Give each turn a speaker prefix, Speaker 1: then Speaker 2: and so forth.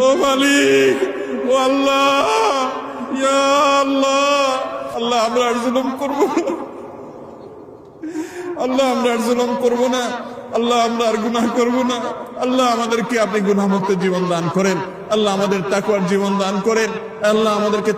Speaker 1: ও মালিক, ও আল্লাহ, ইয়া আল্লাহ, আল্লাহ আমরা আর জুলুম করব না, আল্লাহ আমরা আর জুলুম করব না, আল্লাহ আমরা আর গুনাহ করব না। আল্লাহ আমাদেরকে আপনি গুনাহমুক্ত জীবন দান করেন, আল্লাহ আমাদের তাকওয়ার জীবন দান করেন, আল্লাহ আমাদেরকে